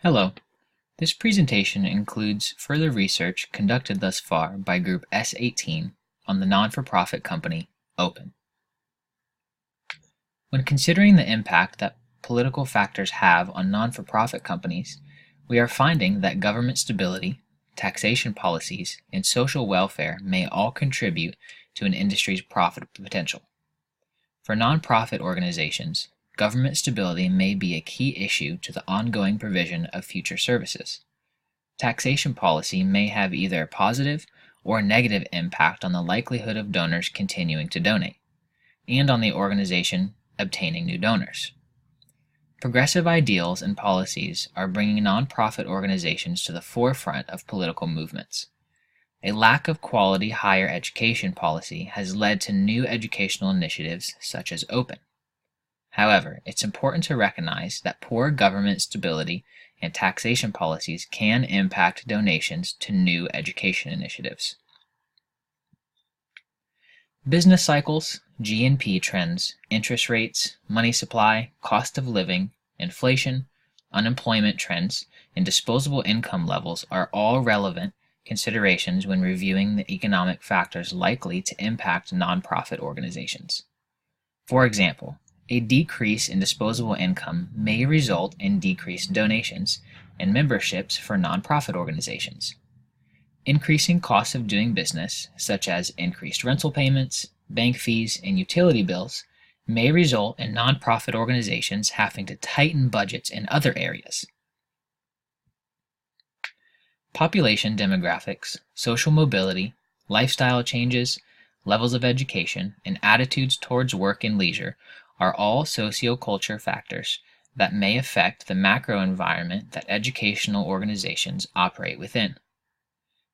Hello. This presentation includes further research conducted thus far by Group S-18 on the non-for-profit company Open. When considering the impact that political factors have on non-for-profit companies, we are finding that government stability, taxation policies, and social welfare may all contribute to an industry's profit potential. For nonprofit organizations, government stability may be a key issue to the ongoing provision of future services. Taxation policy may have either a positive or a negative impact on the likelihood of donors continuing to donate, and on the organization obtaining new donors. Progressive ideals and policies are bringing nonprofit organizations to the forefront of political movements. A lack of quality higher education policy has led to new educational initiatives such as Open. However, it's important to recognize that poor government stability and taxation policies can impact donations to new education initiatives. Business cycles, GNP trends, interest rates, money supply, cost of living, inflation, unemployment trends, and disposable income levels are all relevant considerations when reviewing the economic factors likely to impact nonprofit organizations. For example, a decrease in disposable income may result in decreased donations and memberships for nonprofit organizations. Increasing costs of doing business, such as increased rental payments, bank fees, and utility bills, may result in nonprofit organizations having to tighten budgets in other areas. Population demographics, social mobility, lifestyle changes, levels of education, and attitudes towards work and leisure are all socioculture factors that may affect the macro environment that educational organizations operate within.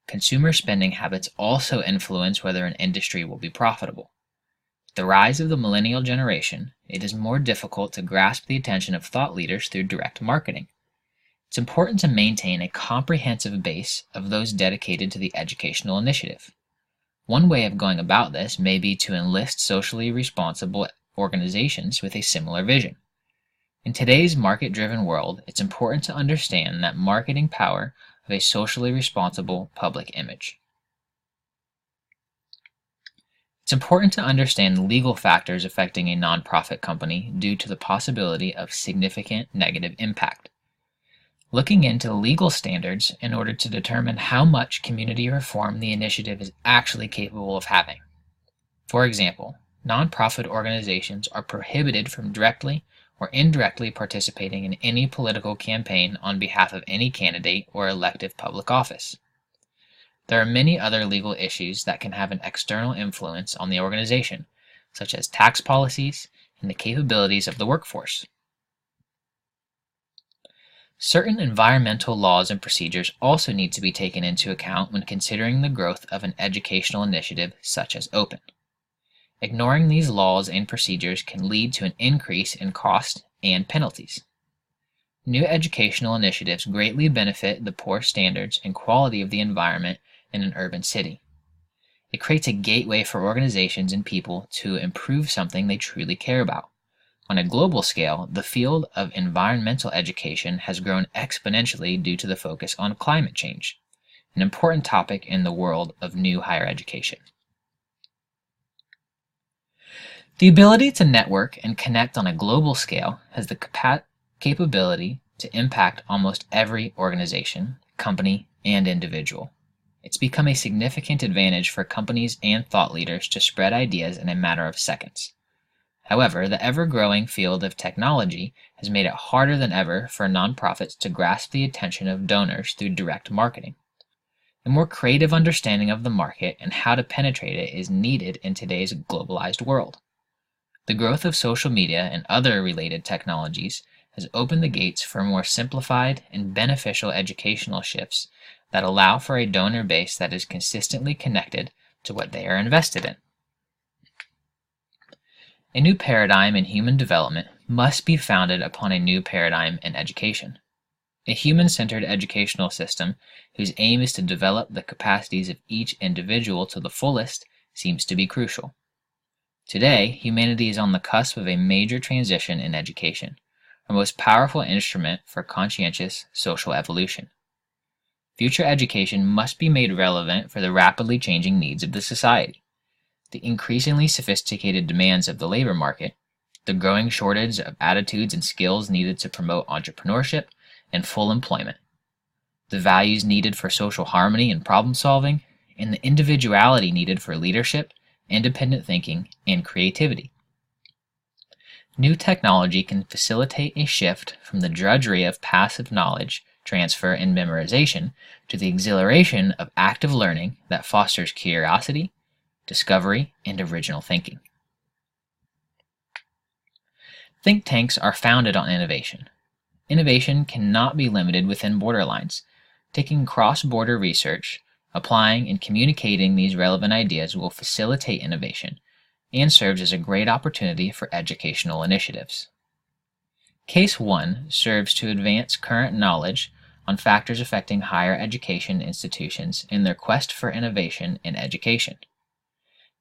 Consumer spending habits also influence whether an industry will be profitable. With the rise of the millennial generation, it is more difficult to grasp the attention of thought leaders through direct marketing. It's important to maintain a comprehensive base of those dedicated to the educational initiative. One way of going about this may be to enlist socially responsible organizations with a similar vision. In today's market-driven world, it's important to understand that marketing power of a socially responsible public image. It's important to understand legal factors affecting a nonprofit company due to the possibility of significant negative impact. Looking into legal standards in order to determine how much community reform the initiative is actually capable of having. For example, nonprofit organizations are prohibited from directly or indirectly participating in any political campaign on behalf of any candidate or elective public office. There are many other legal issues that can have an external influence on the organization, such as tax policies and the capabilities of the workforce. Certain environmental laws and procedures also need to be taken into account when considering the growth of an educational initiative such as Open. Ignoring these laws and procedures can lead to an increase in cost and penalties. New educational initiatives greatly benefit the poor standards and quality of the environment in an urban city. It creates a gateway for organizations and people to improve something they truly care about. On a global scale, the field of environmental education has grown exponentially due to the focus on climate change, an important topic in the world of new higher education. The ability to network and connect on a global scale has the capability to impact almost every organization, company, and individual. It's become a significant advantage for companies and thought leaders to spread ideas in a matter of seconds. However, the ever-growing field of technology has made it harder than ever for nonprofits to grasp the attention of donors through direct marketing. A more creative understanding of the market and how to penetrate it is needed in today's globalized world. The growth of social media and other related technologies has opened the gates for more simplified and beneficial educational shifts that allow for a donor base that is consistently connected to what they are invested in. A new paradigm in human development must be founded upon a new paradigm in education. A human-centered educational system whose aim is to develop the capacities of each individual to the fullest seems to be crucial. Today, humanity is on the cusp of a major transition in education, our most powerful instrument for conscientious social evolution. Future education must be made relevant for the rapidly changing needs of the society, the increasingly sophisticated demands of the labor market, the growing shortage of attitudes and skills needed to promote entrepreneurship and full employment, the values needed for social harmony and problem solving, and the individuality needed for leadership, independent thinking, and creativity. New technology can facilitate a shift from the drudgery of passive knowledge transfer and memorization to the exhilaration of active learning that fosters curiosity, discovery, and original thinking. Think tanks are founded on innovation. Innovation cannot be limited within borderlines. Taking cross-border research, applying and communicating these relevant ideas will facilitate innovation and serves as a great opportunity for educational initiatives. Case 1 serves to advance current knowledge on factors affecting higher education institutions in their quest for innovation in education.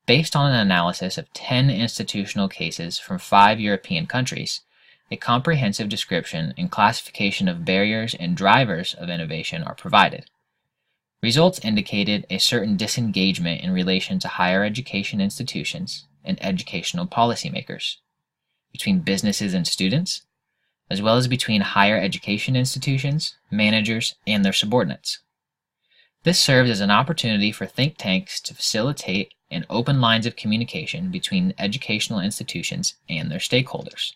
Based on an analysis of 10 institutional cases from 5 European countries, a comprehensive description and classification of barriers and drivers of innovation are provided. Results indicated a certain disengagement in relation to higher education institutions and educational policymakers, between businesses and students, as well as between higher education institutions, managers, and their subordinates. This serves as an opportunity for think tanks to facilitate and open lines of communication between educational institutions and their stakeholders.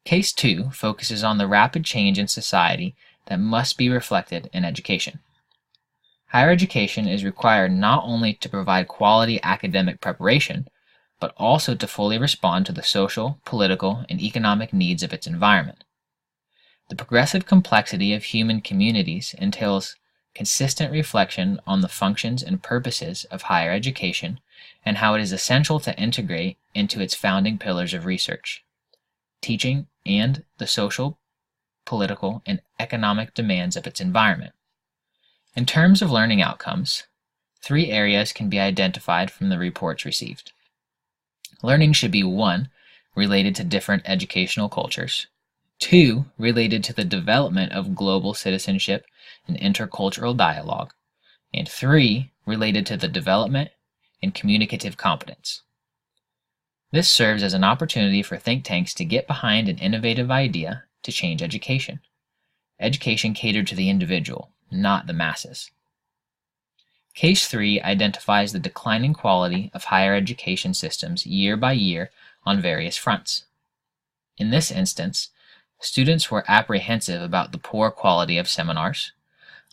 Case 2 focuses on the rapid change in society that must be reflected in education. Higher education is required not only to provide quality academic preparation, but also to fully respond to the social, political, and economic needs of its environment. The progressive complexity of human communities entails consistent reflection on the functions and purposes of higher education and how it is essential to integrate into its founding pillars of research, teaching, and the social, political, and economic demands of its environment. In terms of learning outcomes, 3 areas can be identified from the reports received. Learning should be 1, related to different educational cultures, 2, related to the development of global citizenship and intercultural dialogue, and 3, related to the development and communicative competence. This serves as an opportunity for think tanks to get behind an innovative idea to change education. Education catered to the individual, not the masses. Case 3 identifies the declining quality of higher education systems year by year on various fronts. In this instance, students were apprehensive about the poor quality of seminars,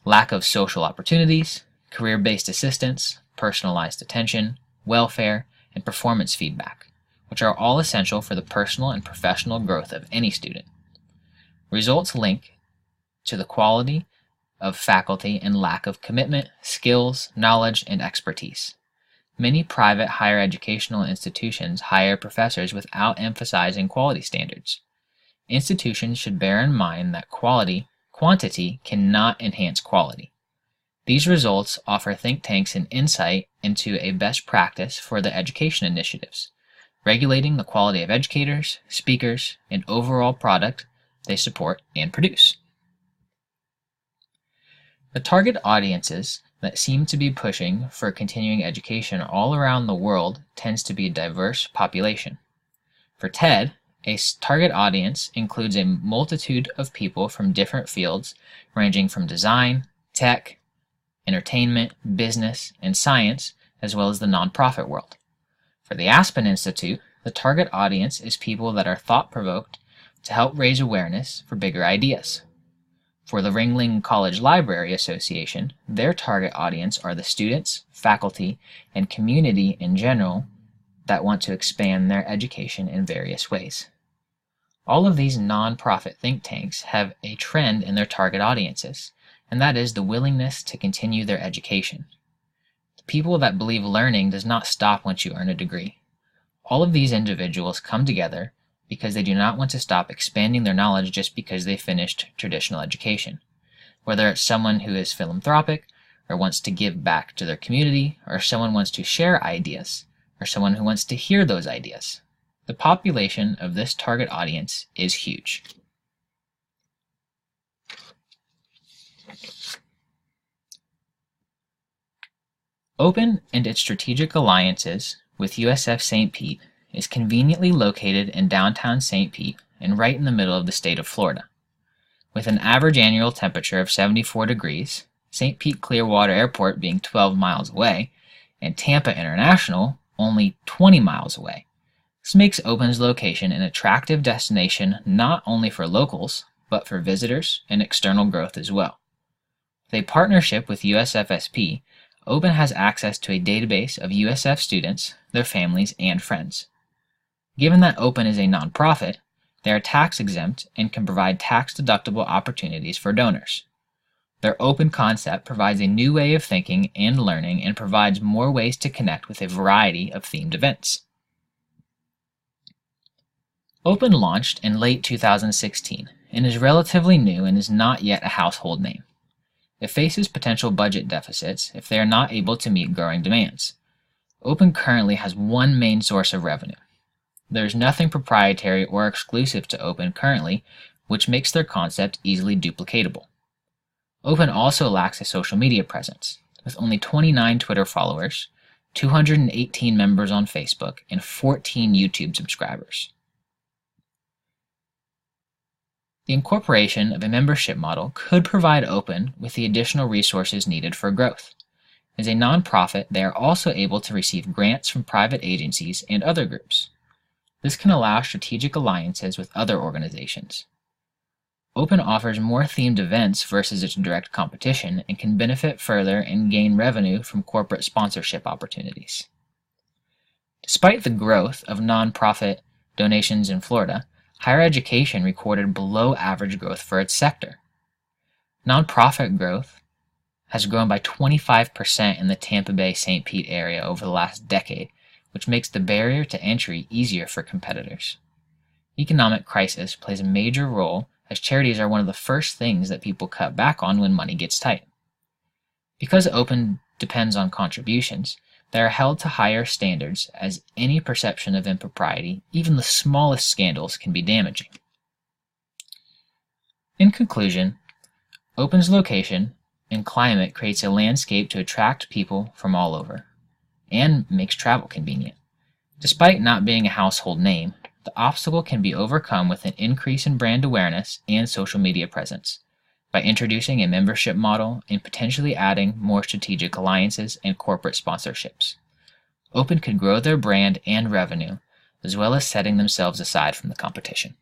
lack of social opportunities, career-based assistance, personalized attention, welfare, and performance feedback, which are all essential for the personal and professional growth of any student. Results link to the quality of faculty and lack of commitment, skills, knowledge, and expertise. Many private higher educational institutions hire professors without emphasizing quality standards. Institutions should bear in mind that quantity cannot enhance quality. These results offer think tanks an insight into a best practice for the education initiatives, regulating the quality of educators, speakers, and overall product they support and produce. The target audiences that seem to be pushing for continuing education all around the world tends to be a diverse population. For TED, a target audience includes a multitude of people from different fields ranging from design, tech, entertainment, business, and science, as well as the nonprofit world. For the Aspen Institute, the target audience is people that are thought-provoked to help raise awareness for bigger ideas. For the Ringling College Library Association, their target audience are the students, faculty, and community in general that want to expand their education in various ways. All of these nonprofit think tanks have a trend in their target audiences, and that is the willingness to continue their education. The people that believe learning does not stop once you earn a degree. All of these individuals come together because they do not want to stop expanding their knowledge just because they finished traditional education. Whether it's someone who is philanthropic, or wants to give back to their community, or someone wants to share ideas, or someone who wants to hear those ideas. The population of this target audience is huge. Open and its strategic alliances with USF St. Pete is conveniently located in downtown St. Pete and right in the middle of the state of Florida. With an average annual temperature of 74 degrees, St. Pete Clearwater Airport being 12 miles away, and Tampa International only 20 miles away. This makes Open's location an attractive destination not only for locals, but for visitors and external growth as well. With a partnership with USFSP, Open has access to a database of USF students, their families, and friends. Given that Open is a nonprofit, they are tax exempt and can provide tax-deductible opportunities for donors. Their open concept provides a new way of thinking and learning and provides more ways to connect with a variety of themed events. Open launched in late 2016 and is relatively new and is not yet a household name. It faces potential budget deficits if they are not able to meet growing demands. Open currently has one main source of revenue. There is nothing proprietary or exclusive to Open currently, which makes their concept easily duplicatable. Open also lacks a social media presence, with only 29 Twitter followers, 218 members on Facebook, and 14 YouTube subscribers. The incorporation of a membership model could provide Open with the additional resources needed for growth. As a nonprofit, they are also able to receive grants from private agencies and other groups. This can allow strategic alliances with other organizations. Open offers more themed events versus its direct competition and can benefit further and gain revenue from corporate sponsorship opportunities. Despite the growth of nonprofit donations in Florida, higher education recorded below average growth for its sector. Nonprofit growth has grown by 25% in the Tampa Bay-St. Pete area over the last decade, which makes the barrier to entry easier for competitors. Economic crisis plays a major role as charities are one of the first things that people cut back on when money gets tight. Because Open depends on contributions, they are held to higher standards as any perception of impropriety, even the smallest scandals, can be damaging. In conclusion, Open's location and climate creates a landscape to attract people from all over and makes travel convenient. Despite not being a household name, the obstacle can be overcome with an increase in brand awareness and social media presence, by introducing a membership model and potentially adding more strategic alliances and corporate sponsorships. Open could grow their brand and revenue, as well as setting themselves aside from the competition.